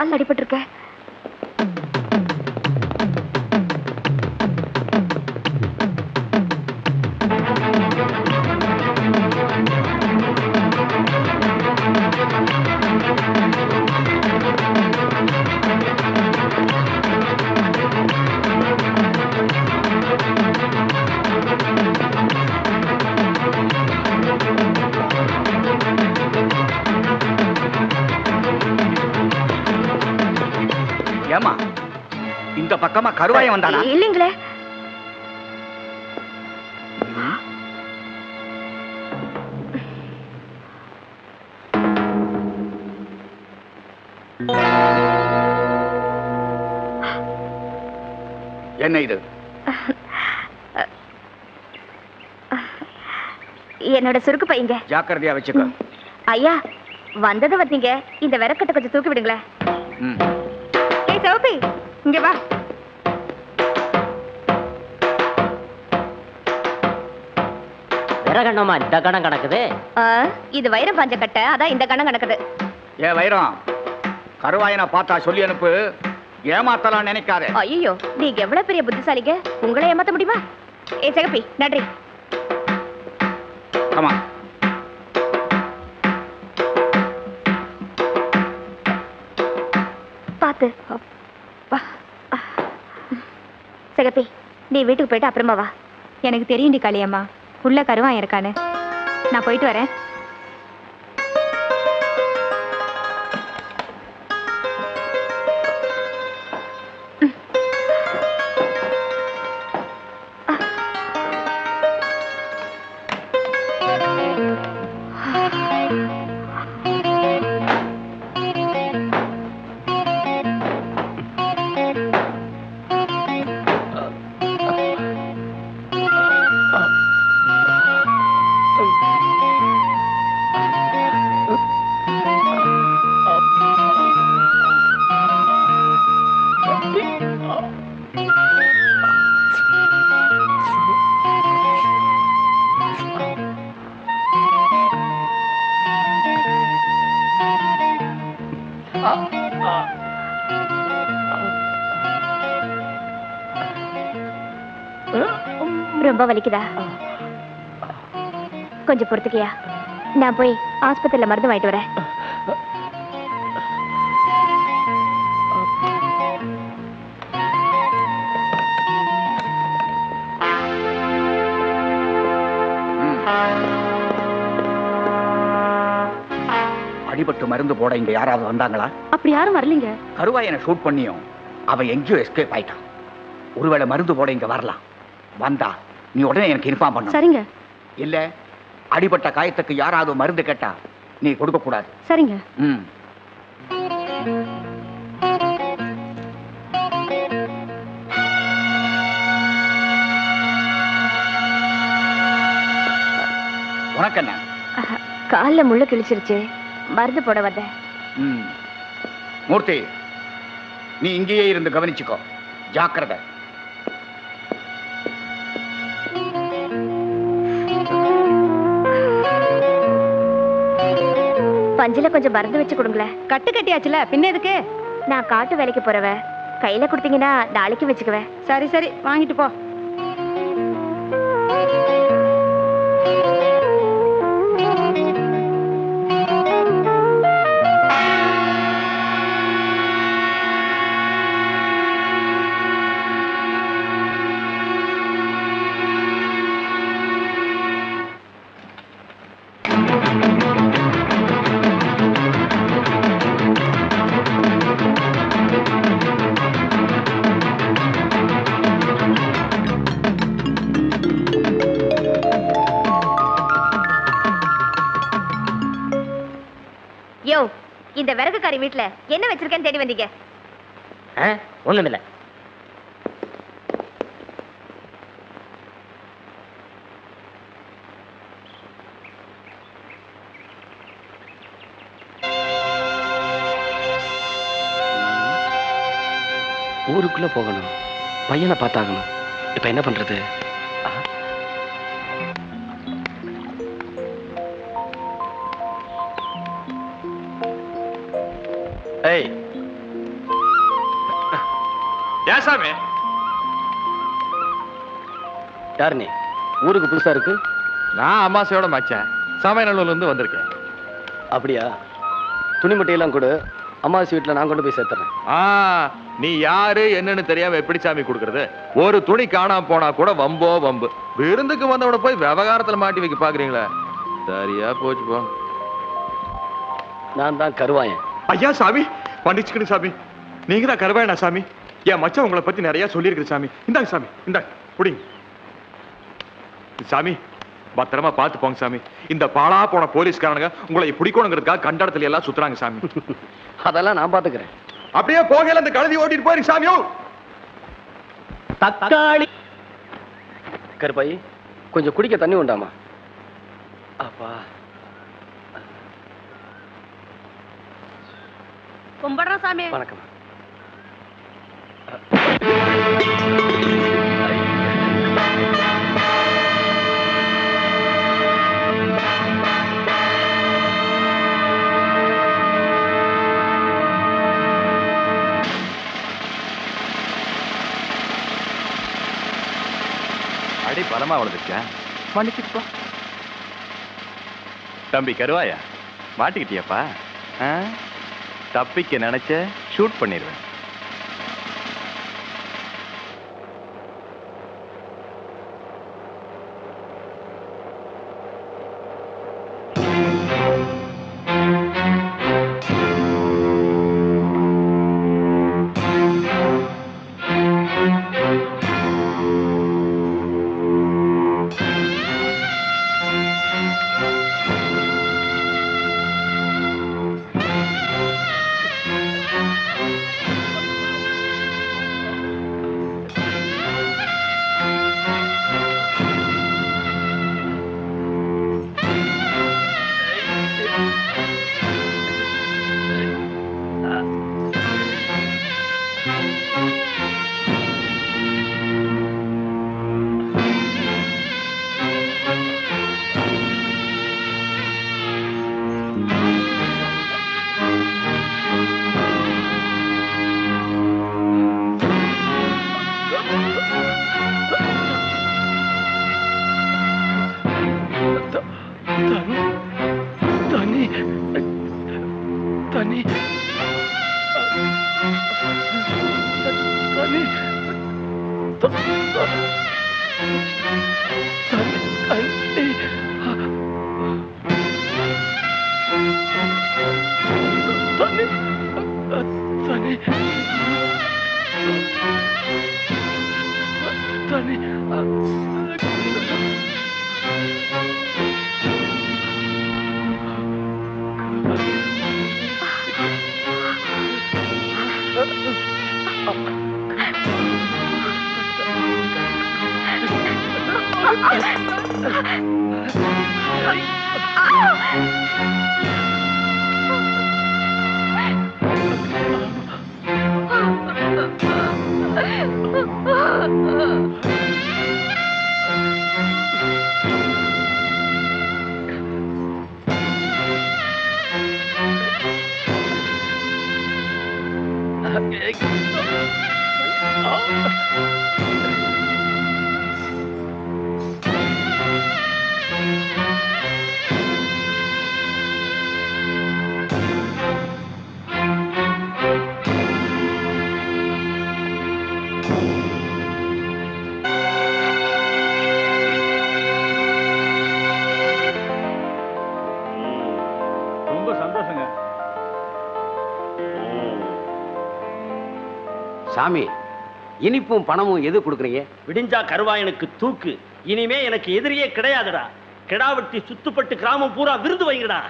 கால் அடிபட்டு இருக்க. ஏமா இந்த பக்கமா கருவாயம் வந்தானா? இல்லீங்களே. என்ன இது? என்னோட சுருக்கு பையங்க. ஜாக்கிரதையா வச்சுக்க. ஐயா வந்தது வந்தீங்க, இந்த விறக்கட்டை கொஞ்சம் தூக்கி விடுங்களேன். ஏய் சௌபி, இங்க வா. விறகண்ணமா இந்த கணம் கணக்குது? இது வைரம் பாஞ்ச கட்டை, அதான் இந்த கணம் கணக்குது. ஏ வைரம், கருவாயனை பார்த்தா சொல்லி அனுப்பு, ஏமாத்தலாம் நினைக்காத. ஐயோ, நீங்க எவ்வளவு பெரிய புத்திசாலிங்க, உங்களை ஏமாத்த முடியுமா? ஏ சிகப்பி, நன்றி. ஆமா, பாத்து. சிகப்பி, நீ வீட்டுக்கு போயிட்டு அப்புறமா வா. எனக்கு தெரியும்டி காளியம்மா, உள்ள கருவாயம் இருக்கானு. நான் போயிட்டு வரேன். ரொம்ப வலிக்குதா? கொஞ்சம் பொறுத்துக்கியா, நான் போய் ஆஸ்பத்திரியில மருந்து வாங்கிட்டு வரேன். அடிபட்டு மருந்து போட இங்க யாராவது வந்தாங்களா? அப்படி யாரும் வரலீங்க. கருவாயனை ஷூட் பண்ணியும் அவன் எங்கேயோ எஸ்கேப் ஆயிட்டான். ஒருவேளை மருந்து போட இங்க வரலாம். வந்தா நீ உடனே எனக்கு இன்ஃபார்ம் பண்ணு. சரிங்க. இல்ல அடிபட்ட காயத்துக்கு யாராவது மருந்து கேட்டா நீ கொடுக்க கூடாது. சரிங்க. உனக்கு என்ன? கால்ல முள்ள கிழிச்சிருச்சு, மருந்து போட வந்த. மூர்த்தி, நீ இங்கேயே இருந்து கவனிச்சுக்கோ, ஜாக்கிரதை. பஞ்சில கொஞ்சம் மருந்து வச்சு கொடுங்களேன். கட்டு கட்டியாச்சுல, பின்ன எதுக்கு? நான் காட்டு வேலைக்கு போறவ, கையில கொடுத்தீங்கன்னா நாளைக்கு வச்சுக்குவேன். சரி சரி, வாங்கிட்டு போ. யோ, இந்த விறகுக்காரி வீட்டுல என்ன வச்சிருக்கேன்னு தேடி வந்தீங்க? ஒண்ணுமில்ல. ஊருக்குள்ள போகணும், பையனை பார்த்தாகணும். இப்ப என்ன பண்றது? ஏய், ஏன் சாமி? யார் நீ? ஊருக்கு புதுசா இருக்கு. நான் அம்மாசையோட மச்சான், சமையநல்லூர்ல இருந்து வந்திருக்கேன். அப்படியா? துணிமட்டையெல்லாம் கொடு, அம்மாசி வீட்டுல நான் கொண்டு போய் சேர்த்துறேன். நீ யாரு என்னன்னு தெரியாம எப்படி சாமி கொடுக்கறது? ஒரு துணி காணாம போனா கூட வம்போ வம்பு. விருந்துக்கு வந்தவன போய் விவகாரத்துல மாட்டி வைக்க பாக்குறீங்களா? சரியா போச்சு போ. நான் தான் கருவாயன். ஐயா சாமி, மன்னிச்சுக்கணும் சாமி. நீங்க தான் கருவாயனா சாமி? என் மச்சான் உங்களை பத்தி நிறைய சொல்லியிருக்கு சாமி. இந்தாங்க சாமி, இந்தாங்க புடிங்க சாமி. பத்திரமா பார்த்து போங்க சாமி. இந்த பாலா போன போலீஸ்காரனுங்க உங்களை பிடிக்கணுங்கிறதுக்காக கண்டடத்துல எல்லாம் சுத்துறாங்க சாமி. அதெல்லாம் நான் பாத்துக்கிறேன். அப்படியே போகல அந்த கழுதி ஓட்டிட்டு போயிரு சாமியோ. தக்காளி கருப்பாயி, கொஞ்சம் குடிக்க தண்ணி உண்டாமா? அப்பா, கும்பிடுறோம் சாமி. வணக்கம். அடி பலமா வளர்ந்துச்சா? மன்னிச்சுப்பா. தம்பி கருவாயா, மாட்டிக்கிட்டியாப்பா? தப்பிக்க நினைச்ச ஷூட் பண்ணிடுவேன். சாமி, இனிப்பும் பணமும் எது கொடுக்குறீங்க? விடிஞ்சா கருவாயனுக்கு தூக்கு. இனிமே எனக்கு எதிரியே கிடையாதுடா. கிடாவட்டி சுத்துப்பட்டு கிராமம் பூரா விருது வைங்கடா.